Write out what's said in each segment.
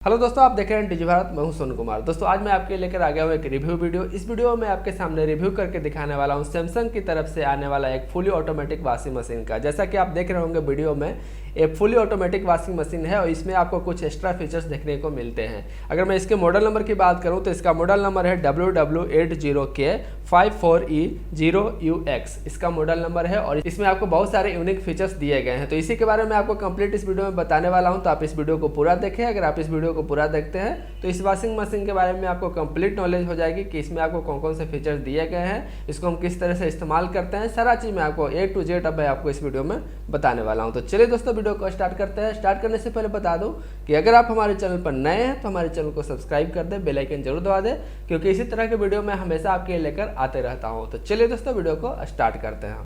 Hello दोस्तों, आप देख रहे हैं डिजी भारत। मैं हूं सोनू कुमार। दोस्तों आज मैं आपके लेकर आ गया हूं एक रिव्यू वीडियो। इस वीडियो में आपके सामने रिव्यू करके दिखाने वाला हूं सैमसंग की तरफ से आने वाला एक फुली ऑटोमेटिक वॉशिंग मशीन का। जैसा कि आप देख रहे होंगे वीडियो में, एक फुली ऑटोमेटिक वॉशिंग मशीन है और इसमें आपको कुछ एक्स्ट्रा फीचर्स देखने को मिलते हैं। अगर मैं इसके मॉडल नंबर की बात करूँ तो इसका मॉडल नंबर है WW80K54E0UX। इसका मॉडल नंबर है और इसमें आपको बहुत सारे यूनिक फीचर्स दिए गए हैं। तो इसी के बारे में आपको कंप्लीट इस वीडियो में बताने वाला हूं, तो आप इस वीडियो को पूरा देखें। अगर आप इस वीडियो को पूरा देखते हैं तो इस वॉशिंग मशीन के बारे में आपको कंप्लीट नॉलेज हो जाएगी कि इसमें आपको कौन कौन से फीचर्स दिए गए हैं, इसको हम किस तरह से इस्तेमाल करते हैं, सारा चीज़ मैं आपको A to Z अब मैं आपको इस वीडियो में बताने वाला हूं। तो चलिए दोस्तों वीडियो को स्टार्ट करते हैं। स्टार्ट करने से पहले बता दूं कि अगर आप हमारे चैनल पर नए हैं तो हमारे चैनल को सब्सक्राइब कर दें, बेल आइकन जरूर दबा दें, क्योंकि इसी तरह के वीडियो मैं हमेशा आपके लिए लेकर आते रहता हूं। तो चलिए दोस्तों वीडियो को स्टार्ट करते हैं।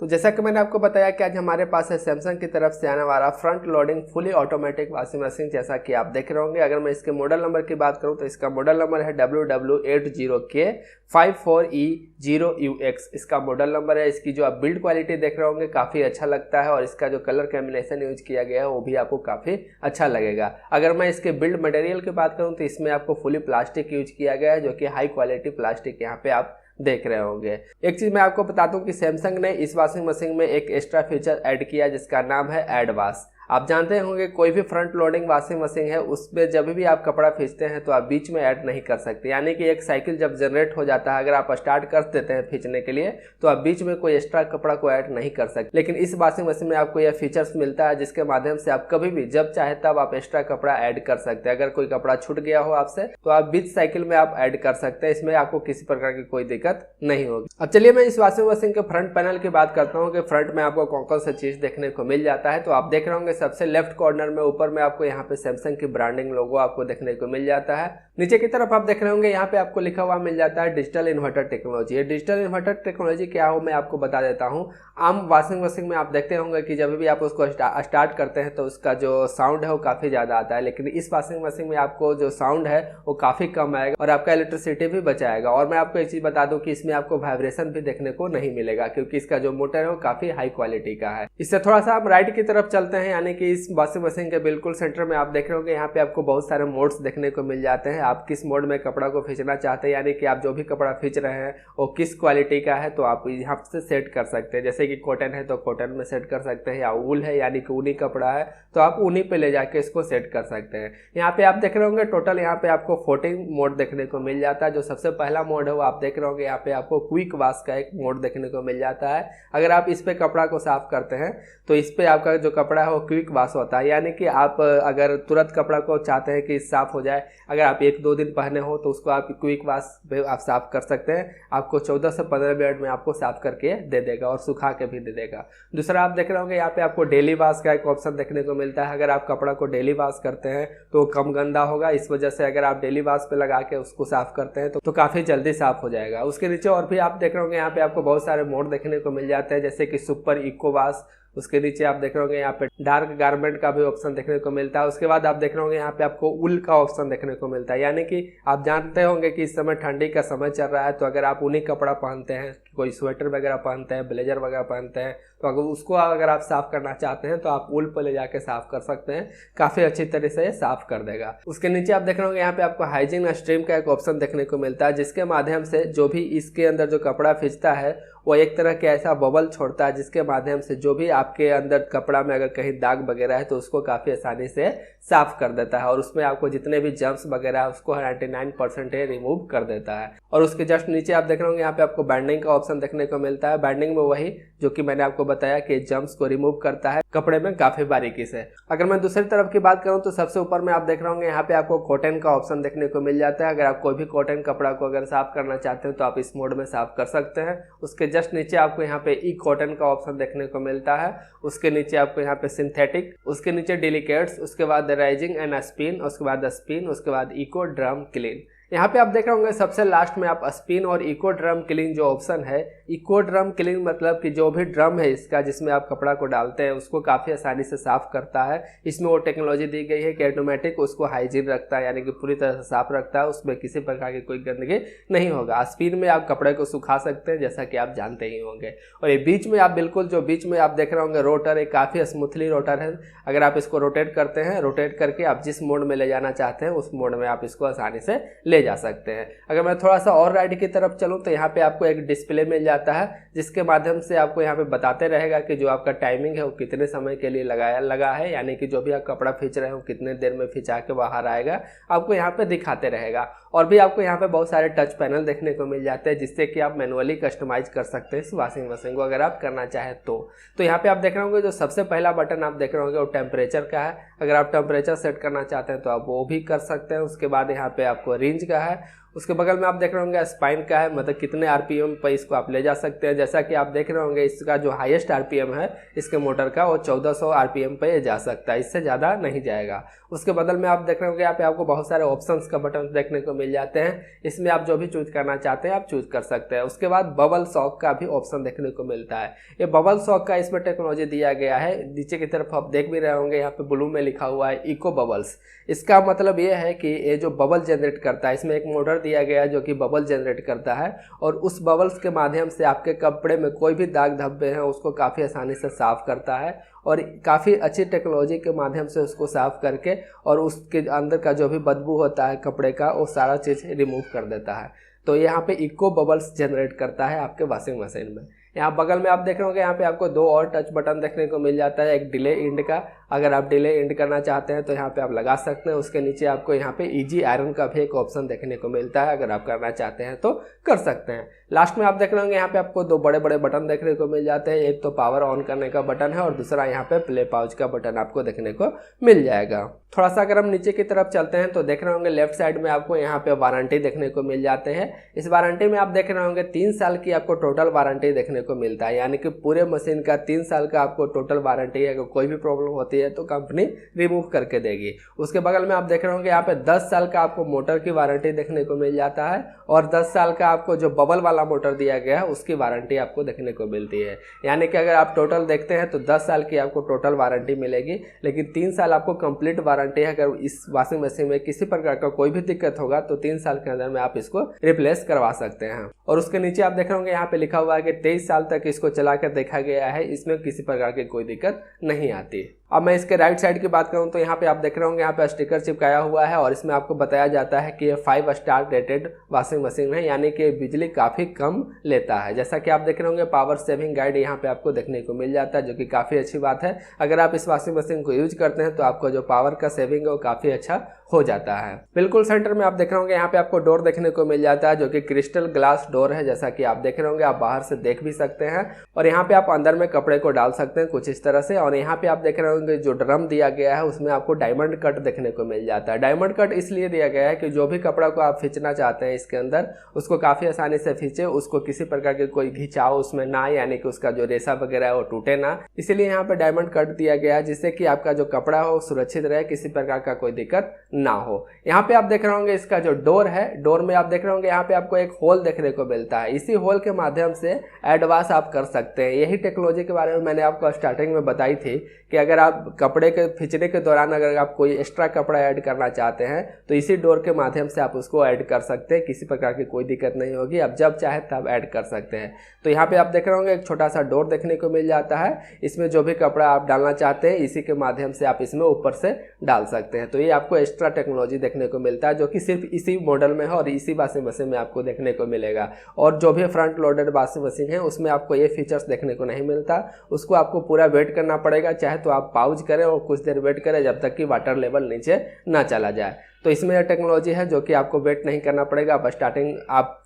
तो जैसा कि मैंने आपको बताया कि आज हमारे पास है सैमसंग की तरफ से आने वाला front loading fully automatic washing machine, जैसा कि आप देख रहे होंगे। अगर मैं इसके मॉडल नंबर की बात करूं तो इसका मॉडल नंबर है WW80K54E0UX। इसका मॉडल नंबर है। इसकी जो आप बिल्ड क्वालिटी देख रहे होंगे काफ़ी अच्छा लगता है और इसका जो कलर कॉम्बिनेशन यूज किया गया है वो भी आपको काफ़ी अच्छा लगेगा। अगर मैं इसके बिल्ड मटेरियल की बात करूँ तो इसमें आपको फुली प्लास्टिक यूज किया गया है, जो कि हाई क्वालिटी प्लास्टिक यहाँ पे आप देख रहे होंगे। एक चीज मैं आपको बता दूं कि सैमसंग ने इस वॉशिंग मशीन में एक एक्स्ट्रा फीचर ऐड किया जिसका नाम है एड वॉश। आप जानते होंगे कोई भी फ्रंट लोडिंग वॉशिंग मशीन है उसमें जब भी आप कपड़ा खींचते हैं तो आप बीच में ऐड नहीं कर सकते, यानी कि एक साइकिल जब जनरेट हो जाता है, अगर आप स्टार्ट कर देते हैं खींचने के लिए तो आप बीच में कोई एक्स्ट्रा कपड़ा को ऐड नहीं कर सकते। लेकिन इस वॉशिंग मशीन में आपको यह फीचर्स मिलता है जिसके माध्यम से आप कभी भी जब चाहे तब आप एक्स्ट्रा कपड़ा ऐड कर सकते हैं। अगर कोई कपड़ा छूट गया हो आपसे तो आप बीच साइकिल में आप ऐड कर सकते हैं, इसमें आपको किसी प्रकार की कोई दिक्कत नहीं होगी। अब चलिए मैं इस वॉशिंग मशीन के फ्रंट पैनल की बात करता हूँ कि फ्रंट में आपको कौन कौन सी चीज देखने को मिल जाता है। तो आप देख रहे होंगे सबसे लेफ्ट कॉर्नर में ऊपर में आपको यहाँ पे सैमसंग की ब्रांडिंग लोगो आपको देखने को मिल जाता है। नीचे की तरफ आप देख रहे होंगे यहाँ पे आपको लिखा हुआ मिल जाता है डिजिटल इन्वर्टर टेक्नोलॉजी। ये डिजिटल इन्वर्टर टेक्नोलॉजी क्या हो मैं आपको बता देता हूँ। आम वॉशिंग मशीन में आप देखते होंगे कि जब भी आप उसको स्टार्ट करते हैं तो उसका जो साउंड है वो काफ़ी ज़्यादा आता है, लेकिन इस वॉशिंग मशीन में आपको जो साउंड है वो काफ़ी कम आएगा और आपका इलेक्ट्रिसिटी भी बचाएगा। और मैं आपको एक चीज़ बता दूं कि इसमें आपको वाइब्रेशन भी देखने को नहीं मिलेगा, क्योंकि इसका जो मोटर है वो काफ़ी हाई क्वालिटी का है। इससे थोड़ा सा आप राइट की तरफ चलते हैं, यानी कि इस वॉशिंग मशीन के बिल्कुल सेंटर में आप देख रहे होंगे यहाँ पे आपको बहुत सारे मोड्स देखने को मिल जाते हैं। आप किस मोड में कपड़ा को खींचना चाहते हैं, यानी कि आप जो भी कपड़ा खींच रहे हैं वो किस क्वालिटी का है तो आप यहाँ से सेट कर सकते हैं। जैसे कि कॉटन है तो कॉटन में सेट कर सकते हैं, या वूल है यानी कि ऊनी कपड़ा है तो आप ऊनी पे ले जाके इसको सेट कर सकते हैं। यहाँ पे आप देख रहे होंगे टोटल यहाँ पे आपको 14 मोड देखने को मिल जाता है। जो सबसे पहला मोड है वो आप देख रहे होंगे यहाँ पे आपको क्विक वॉश का एक मोड देखने को मिल जाता है। अगर आप इस पे कपड़ा को साफ करते हैं तो इस पे आपका जो कपड़ा है वो क्विक वॉश होता है, यानी कि आप अगर तुरंत कपड़ा को चाहते हैं कि साफ हो जाए, अगर आप 1-2 दिन पहने हो तो उसको आप क्विक वॉश पे आप साफ कर सकते हैं। आपको 14 से 15 मिनट में आपको साफ करके दे देगा और सुखा के भी दे देगा। दूसरा आप देख रहे होंगे यहाँ पे आपको डेली वॉश का एक ऑप्शन देखने को मिलता है। अगर आप कपड़ा को डेली वॉश करते हैं तो कम गंदा होगा, इस वजह से अगर आप डेली वॉश पे लगा के उसको साफ करते हैं तो काफी जल्दी साफ हो जाएगा। उसके नीचे और भी आप देख रहे होंगे यहाँ पे आपको बहुत सारे मोड देखने को मिल जाते हैं, जैसे कि सुपर इको वॉश। उसके नीचे आप देख रहे होंगे यहाँ पे डार्क गारमेंट का भी ऑप्शन देखने को मिलता है। उसके बाद आप देख रहे होंगे यहाँ पे आपको उल का ऑप्शन देखने को मिलता है, यानी कि आप जानते होंगे कि इस समय ठंडी का समय चल रहा है तो अगर आप ऊनी कपड़ा पहनते हैं, कोई स्वेटर वगैरह पहनते हैं, ब्लेजर वगैरह पहनते हैं, तो अगर उसको अगर आप साफ करना चाहते हैं तो आप उल पर ले जाके साफ कर सकते हैं, काफ़ी अच्छी तरह से ये साफ कर देगा। उसके नीचे आप देख रहे होंगे यहाँ पे आपको हाइजीन स्ट्रीम का एक ऑप्शन देखने को मिलता है, जिसके माध्यम से जो भी इसके अंदर जो कपड़ा खींचता है वो एक तरह के ऐसा बबल छोड़ता है जिसके माध्यम से जो भी आपके अंदर कपड़ा में अगर कहीं दाग वगैरह है तो उसको काफ़ी आसानी से साफ कर देता है और उसमें आपको जितने भी जर्म्स वगैरह है उसको 99% रिमूव कर देता है। और उसके जस्ट नीचे आप देख रहे होंगे यहाँ पे आपको बैंडिंग का ऑप्शन देखने को मिलता है। बैंडिंग में वही जो कि मैंने आपको बताया कि जर्म्स को रिमूव करता है कपड़े में काफ़ी बारीकी से। अगर मैं दूसरी तरफ की बात करूँ तो सबसे ऊपर में आप देख रहे होंगे यहाँ पे आपको कॉटन का ऑप्शन देखने को मिल जाता है। अगर आप कोई भी कॉटन कपड़ा को अगर साफ करना चाहते हैं तो आप इस मोड में साफ कर सकते हैं। उसके जस्ट नीचे आपको यहाँ पे ई कॉटन का ऑप्शन देखने को मिलता है। उसके नीचे आपको यहाँ पे सिंथेटिक, उसके नीचे डेलिकेट्स, उसके बाद राइजिंग एंड स्पिन, उसके बाद स्पिन, उसके बाद इको ड्रम क्लीन। यहाँ पे आप देख रहे होंगे सबसे लास्ट में आप स्पिन और इको ड्रम क्लीन जो ऑप्शन है, इको ड्रम क्लीन मतलब कि जो भी ड्रम है इसका जिसमें आप कपड़ा को डालते हैं उसको काफ़ी आसानी से साफ करता है। इसमें वो टेक्नोलॉजी दी गई है कि ऑटोमेटिक उसको हाइजीन रखता है, यानी कि पूरी तरह से साफ रखता है, उसमें किसी प्रकार की कोई गंदगी नहीं होगा। स्पिन में आप कपड़े को सुखा सकते हैं जैसा कि आप जानते ही होंगे। और ये बीच में आप बिल्कुल जो बीच में आप देख रहे होंगे रोटर, एक काफ़ी स्मूथली रोटर है। अगर आप इसको रोटेट करते हैं, रोटेट करके आप जिस मोड में ले जाना चाहते हैं उस मोड में आप इसको आसानी से ले जा सकते हैं। अगर मैं थोड़ा सा और राइट की तरफ चलूं तो यहाँ पे आपको एक डिस्प्ले मिल जाता है जिसके माध्यम से आपको यहाँ पे बताते रहेगा कि जो आपका टाइमिंग है वो कितने समय के लिए लगा है, यानी कि जो भी आप कपड़ा खींच रहे हो कितने देर में खिंचा के बाहर आएगा, आपको यहाँ पे दिखाते रहेगा। और भी आपको यहाँ पे बहुत सारे टच पैनल देखने को मिल जाते हैं जिससे कि आप मैनुअली कस्टमाइज कर सकते हैं इस वॉशिंग मशीन को अगर आप करना चाहें तो यहाँ पे आप देख रहे होंगे जो सबसे पहला बटन आप देख रहे होंगे वो टेम्परेचर का है। अगर आप टेम्परेचर सेट करना चाहते हैं तो आप वो भी कर सकते हैं। उसके बाद यहाँ पे आपको रेंज का है। उसके बगल में आप देख रहे होंगे स्पाइन का है, मतलब कितने आरपीएम पर इसको आप ले जा सकते हैं। जैसा कि आप देख रहे होंगे इसका जो हाईएस्ट आरपीएम है इसके मोटर का वो 1400 आरपीएम पे जा सकता है, इससे ज़्यादा नहीं जाएगा। उसके बदल में आप देख रहे होंगे यहाँ पे आपको बहुत सारे ऑप्शंस का बटन देखने को मिल जाते हैं, इसमें आप जो भी चूज करना चाहते हैं आप चूज कर सकते हैं। उसके बाद बबल शॉक का भी ऑप्शन देखने को मिलता है। ये बबल शॉक का इसमें टेक्नोलॉजी दिया गया है, नीचे की तरफ आप देख भी रहे होंगे यहाँ पे ब्लू में लिखा हुआ है इको बबल्स। इसका मतलब ये है कि ये जो बबल जनरेट करता है, इसमें एक मोटर दिया गया है जो कि बबल जनरेट करता है और उस बबल्स के माध्यम से आपके कपड़े में कोई भी दाग धब्बे हैं उसको काफ़ी आसानी से साफ करता है और काफ़ी अच्छी टेक्नोलॉजी के माध्यम से उसको साफ करके और उसके अंदर का जो भी बदबू होता है कपड़े का वो सारा चीज़ रिमूव कर देता है। तो यहाँ पे इको बबल्स जनरेट करता है आपके वॉशिंग मशीन में। यहाँ बगल में आप देख रहे होंगे यहाँ पे आपको दो और टच बटन देखने को मिल जाता है, एक डिले इंड का, अगर आप डिले इंड करना चाहते हैं तो यहाँ पे आप लगा सकते हैं। उसके नीचे आपको यहाँ पे इजी आयरन का भी एक ऑप्शन देखने को मिलता है, अगर आप करना चाहते हैं तो कर सकते हैं। लास्ट में आप देख रहे होंगे यहाँ पे आपको दो बड़े बड़े बटन देखने को मिल जाते हैं, एक तो पावर ऑन करने का बटन है और दूसरा यहाँ पे प्ले पाउच का बटन आपको देखने को मिल जाएगा। थोड़ा सा अगर हम नीचे की तरफ चलते हैं तो देख रहे होंगे लेफ्ट साइड में आपको यहाँ पे वारंटी देखने को मिल जाते हैं। इस वारंटी में आप देख रहे होंगे 3 साल की आपको टोटल वारंटी देखने को मिलता है, यानी कि पूरे मशीन का 3 साल का आपको टोटल वारंटी है। अगर कोई भी प्रॉब्लम होती है तो कंपनी रिमूव करके देगी। उसके बगल में आप देख रहे होंगे यहाँ पे 10 साल का आपको मोटर की वारंटी देखने को मिल जाता है और 10 साल का आपको जो बबल वाला मोटर दिया गया है उसकी वारंटी आपको देखने को मिलती है। यानी कि अगर आप टोटल देखते हैं तो 10 साल की आपको टोटल वारंटी मिलेगी, लेकिन 3 साल आपको कंप्लीट वारंटी है। अगर इस वॉशिंग मशीन में किसी प्रकार का कोई भी दिक्कत होगा तो 3 साल के अंदर में आप इसको रिप्लेस करवा सकते हैं। और उसके नीचे आप देख रहे होंगे यहाँ पे लिखा हुआ है कि 23 साल तक इसको चला कर देखा गया है, इसमें किसी प्रकार की कोई दिक्कत नहीं आती। अब मैं इसके राइट साइड की बात करूं तो यहाँ पे आप देख रहे होंगे यहाँ पे स्टिकर चिपकाया हुआ है और इसमें आपको बताया जाता है कि ये 5 स्टार रेटेड वॉशिंग मशीन है, यानी कि बिजली काफ़ी कम लेता है। जैसा कि आप देख रहे होंगे पावर सेविंग गाइड यहाँ पे आपको देखने को मिल जाता है, जो कि काफ़ी अच्छी बात है। अगर आप इस वॉशिंग मशीन को यूज करते हैं तो आपको जो पावर का सेविंग है वो काफ़ी अच्छा हो जाता है। बिल्कुल सेंटर में आप देख रहे होंगे यहाँ पे आपको डोर देखने को मिल जाता है जो कि क्रिस्टल ग्लास डोर है। जैसा कि आप देख रहे होंगे आप बाहर से देख भी सकते हैं और यहाँ पे आप अंदर में कपड़े को डाल सकते हैं कुछ इस तरह से। और यहाँ पे आप देख रहे होंगे जो ड्रम दिया गया है उसमें आपको डायमंड कट देखने को मिल जाता है। डायमंड कट इसलिए दिया गया है कि जो भी कपड़ा को आप खींचना चाहते हैं इसके अंदर उसको काफ़ी आसानी से खींचे, उसको किसी प्रकार के कोई घिंचाव उसमें ना, यानी कि उसका जो रेशा वगैरह है वो टूटे ना, इसीलिए यहाँ पे डायमंड कट दिया गया है जिससे कि आपका जो कपड़ा हो सुरक्षित रहे, किसी प्रकार का कोई दिक्कत ना हो। यहाँ पे आप देख रहे होंगे इसका जो डोर है, डोर में आप देख रहे होंगे यहाँ पे आपको एक होल देखने को मिलता है। इसी होल के माध्यम से एडवांस आप कर सकते हैं। यही टेक्नोलॉजी के बारे में मैंने आपको स्टार्टिंग में बताई थी कि अगर आप कपड़े के खींचने के दौरान अगर आप कोई एक्स्ट्रा कपड़ा ऐड करना चाहते हैं तो इसी डोर के माध्यम से आप उसको ऐड कर सकते हैं, किसी प्रकार की कोई दिक्कत नहीं होगी, आप जब चाहे तब ऐड कर सकते हैं। तो यहाँ पे आप देख रहे होंगे एक छोटा सा डोर देखने को मिल जाता है, इसमें जो भी कपड़ा आप डालना चाहते हैं इसी के माध्यम से आप इसमें ऊपर से डाल सकते हैं। तो ये आपको एक्स्ट्रा टेक्नोलॉजी देखने को मिलता है जो कि सिर्फ इसी मॉडल में है और इसी वॉशिंग मशीन में आपको देखने को मिलेगा। और जो भी फ्रंट लोडेड वॉशिंग मशीन है उसमें आपको ये फीचर्स देखने को नहीं मिलता, उसको आपको पूरा वेट करना पड़ेगा, चाहे तो आप पाउज करें और कुछ देर वेट करें जब तक कि वाटर लेवल नीचे ना चला जाए। तो इसमें यह टेक्नोलॉजी है जो कि आपको वेट नहीं करना पड़ेगा, आप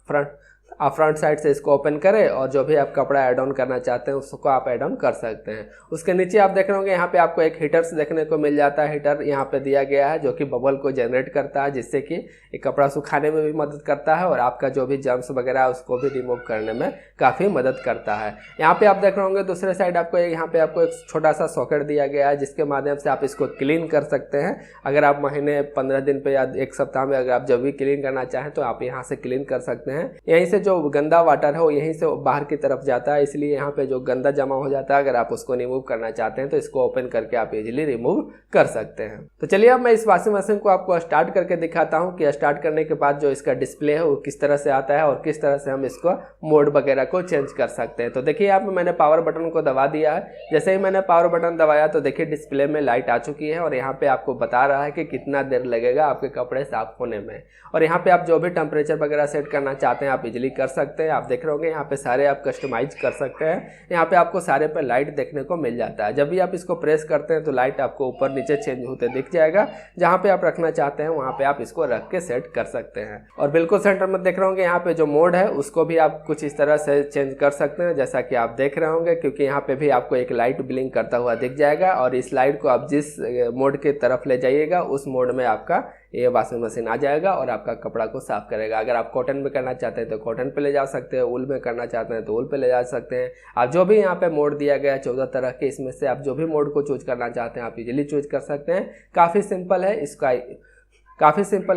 आप फ्रंट साइड से इसको ओपन करें और जो भी आप कपड़ा ऐड ऑन करना चाहते हैं उसको आप ऐड ऑन कर सकते हैं। उसके नीचे आप देख रहे होंगे यहाँ पे आपको एक हीटर्स देखने को मिल जाता है। हीटर यहाँ पे दिया गया है जो कि बबल को जनरेट करता है, जिससे कि ये कपड़ा सुखाने में भी मदद करता है और आपका जो भी जर्म्स वगैरह है उसको भी रिमूव करने में काफ़ी मदद करता है। यहाँ पे आप देख रहे होंगे दूसरे साइड आपको यहाँ पे आपको एक छोटा सा सॉकेट दिया गया है, जिसके माध्यम से आप इसको क्लीन कर सकते हैं। अगर आप महीने 15 दिन पे या एक सप्ताह में अगर आप जब भी क्लीन करना चाहें तो आप यहाँ से क्लीन कर सकते हैं। यहीं से जो गंदा वाटर है वो यहीं से बाहर की तरफ जाता है, इसलिए यहाँ पे जो गंदा जमा हो जाता है अगर आप उसको रिमूव करना चाहते हैं तो इसको ओपन करके आप इजीली रिमूव कर सकते हैं। तो चलिए अब मैं इस वॉशिंग मशीन को आपको स्टार्ट करके दिखाता हूँ कि स्टार्ट करने के बाद जो इसका डिस्प्ले है वो किस तरह से आता है और किस तरह से हम इसको मोड वगैरह को चेंज कर सकते हैं। तो देखिए यहाँ पे मैंने पावर बटन को दबा दिया है। जैसे ही मैंने पावर बटन दबाया तो देखिए डिस्प्ले में लाइट आ चुकी है और यहाँ पे आपको बता रहा है कि कितना देर लगेगा आपके कपड़े साफ होने में। और यहाँ पे आप जो भी टेम्परेचर वगैरह सेट करना चाहते हैं आप इजीली कर सकते हैं। आप देख रहे होंगे यहाँ पे सारे आप कस्टमाइज कर सकते हैं। यहाँ पे आपको सारे पे लाइट देखने को मिल जाता है। जब भी आप इसको प्रेस करते हैं तो लाइट आपको ऊपर नीचे चेंज होते दिख जाएगा। जहाँ पे आप रखना चाहते हैं वहाँ पे आप इसको रख के सेट कर सकते हैं। और बिल्कुल सेंटर में देख रहे होंगे यहाँ पे जो मोड है उसको भी आप कुछ इस तरह से चेंज कर सकते हैं, जैसा कि आप देख रहे होंगे, क्योंकि यहाँ पे भी आपको एक लाइट ब्लिंक करता हुआ दिख जाएगा और इस लाइट को आप जिस मोड की तरफ ले जाइएगा उस मोड में आपका ये वॉशिंग मशीन आ जाएगा और आपका कपड़ा को साफ करेगा। अगर आप कॉटन में करना चाहते हैं तो कॉटन पे ले जा सकते हैं, वूल में करना चाहते हैं तो वूल पे ले जा सकते हैं। आप जो भी यहाँ पे मोड दिया गया है 14 तरह के, इसमें से आप जो भी मोड को चूज करना चाहते हैं आप इजीली चूज कर सकते हैं। काफ़ी सिंपल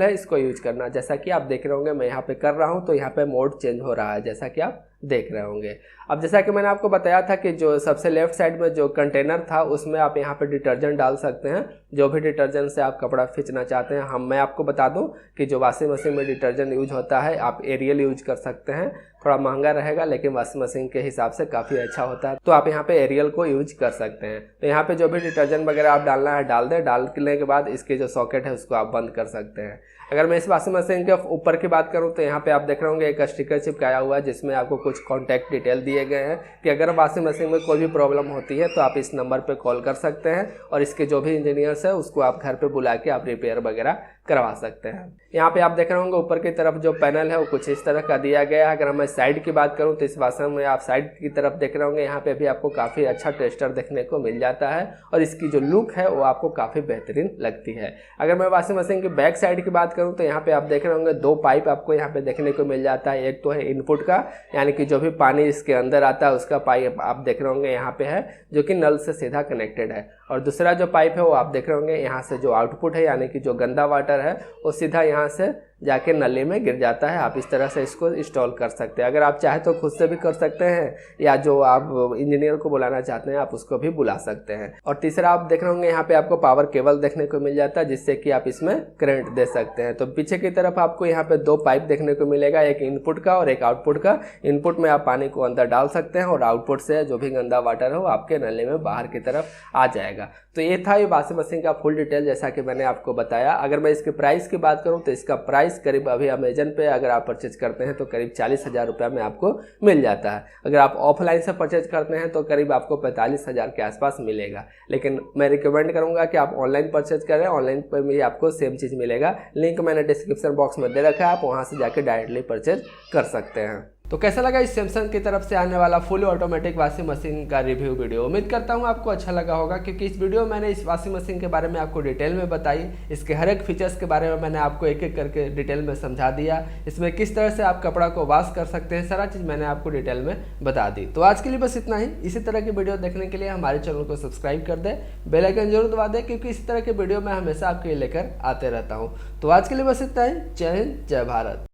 है इसको यूज करना। जैसा कि आप देख रहे होंगे मैं यहाँ पे कर रहा हूँ तो यहाँ पे मोड चेंज हो रहा है, जैसा कि आप देख रहे होंगे। अब जैसा कि मैंने आपको बताया था कि जो सबसे लेफ्ट साइड में जो कंटेनर था उसमें आप यहाँ पे डिटर्जेंट डाल सकते हैं, जो भी डिटर्जेंट से आप कपड़ा खींचना चाहते हैं। मैं आपको बता दूं कि जो वॉशिंग मशीन में डिटर्जेंट यूज होता है आप एरियल यूज कर सकते हैं। थोड़ा महंगा रहेगा लेकिन वॉशिंग मशीन के हिसाब से काफ़ी अच्छा होता है, तो आप यहाँ पे एरियल को यूज कर सकते हैं। तो यहाँ पे जो भी डिटर्जेंट वगैरह आप डालना है डाल दें। डालने के बाद इसके जो सॉकेट है उसको आप बंद कर सकते हैं। अगर मैं इस वॉशिंग मशीन के ऊपर की बात करूं तो यहाँ पे आप देख रहे होंगे एक स्टिकर चिपकाया हुआ है जिसमें आपको कुछ कॉन्टैक्ट डिटेल दिए गए हैं कि अगर वॉशिंग मशीन में कोई भी प्रॉब्लम होती है तो आप इस नंबर पे कॉल कर सकते हैं और इसके जो भी इंजीनियर्स है उसको आप घर पे बुला के आप रिपेयर वगैरह करवा सकते हैं। यहाँ पे आप देख रहे होंगे ऊपर की तरफ जो पैनल है वो कुछ इस तरह का दिया गया है। अगर मैं साइड की बात करूँ तो इस वॉशिंग में आप साइड की तरफ देख रहे होंगे यहाँ पे भी आपको काफ़ी अच्छा टेस्टर देखने को मिल जाता है और इसकी जो लुक है वो आपको काफ़ी बेहतरीन लगती है। अगर मैं वॉशिंग मशीन की बैक साइड की बात करूँ तो यहाँ पे आप देख रहे होंगे 2 पाइप आपको यहाँ पे देखने को मिल जाता है। एक तो है इनपुट का, यानी कि जो भी पानी इसके अंदर आता है उसका पाइप आप देख रहे होंगे यहाँ पे है जो कि नल से सीधा कनेक्टेड है। और दूसरा जो पाइप है वो आप देख रहे होंगे यहाँ से जो आउटपुट है, यानी कि जो गंदा वाटर है वो सीधा यहाँ से जाके नली में गिर जाता है। आप इस तरह से इसको इंस्टॉल कर सकते हैं। अगर आप चाहे तो खुद से भी कर सकते हैं या जो आप इंजीनियर को बुलाना चाहते हैं आप उसको भी बुला सकते हैं। और तीसरा आप देख रहे होंगे यहाँ पे आपको पावर केबल देखने को मिल जाता है जिससे कि आप इसमें करंट दे सकते हैं। तो पीछे की तरफ आपको यहाँ पे 2 पाइप देखने को मिलेगा, एक इनपुट का और एक आउटपुट का। इनपुट में आप पानी को अंदर डाल सकते हैं और आउटपुट से जो भी गंदा वाटर है वो आपके नली में बाहर की तरफ आ जाएगा। तो ये था ये वॉशिंग मशीन का फुल डिटेल जैसा कि मैंने आपको बताया। अगर मैं इसके प्राइस की बात करूँ तो इसका प्राइस करीब अभी अमेजन पे अगर आप परचेज करते हैं तो करीब 40,000 रुपये में आपको मिल जाता है। अगर आप ऑफलाइन से परचेज करते हैं तो करीब आपको 45,000 के आसपास मिलेगा। लेकिन मैं रिकमेंड करूंगा कि आप ऑनलाइन परचेज करें, ऑनलाइन पर भी आपको सेम चीज़ मिलेगा। लिंक मैंने डिस्क्रिप्शन बॉक्स में दे रखा है, आप वहाँ से जाकर डायरेक्टली परचेज कर सकते हैं। तो कैसा लगा इस सैमसंग की तरफ से आने वाला फुल ऑटोमेटिक वॉशिंग मशीन का रिव्यू वीडियो? उम्मीद करता हूँ आपको अच्छा लगा होगा, क्योंकि इस वीडियो में मैंने इस वॉशिंग मशीन के बारे में आपको डिटेल में बताई। इसके हर एक फीचर्स के बारे में मैंने आपको एक एक करके डिटेल में समझा दिया। इसमें किस तरह से आप कपड़ा को वॉश कर सकते हैं, सारा चीज़ मैंने आपको डिटेल में बता दी। तो आज के लिए बस इतना ही। इसी तरह की वीडियो देखने के लिए हमारे चैनल को सब्सक्राइब कर दें, बेल आइकन जरूर दबा दें, क्योंकि इस तरह के वीडियो मैं हमेशा आपके लिए लेकर आते रहता हूँ। तो आज के लिए बस इतना ही। जय हिंद, जय भारत।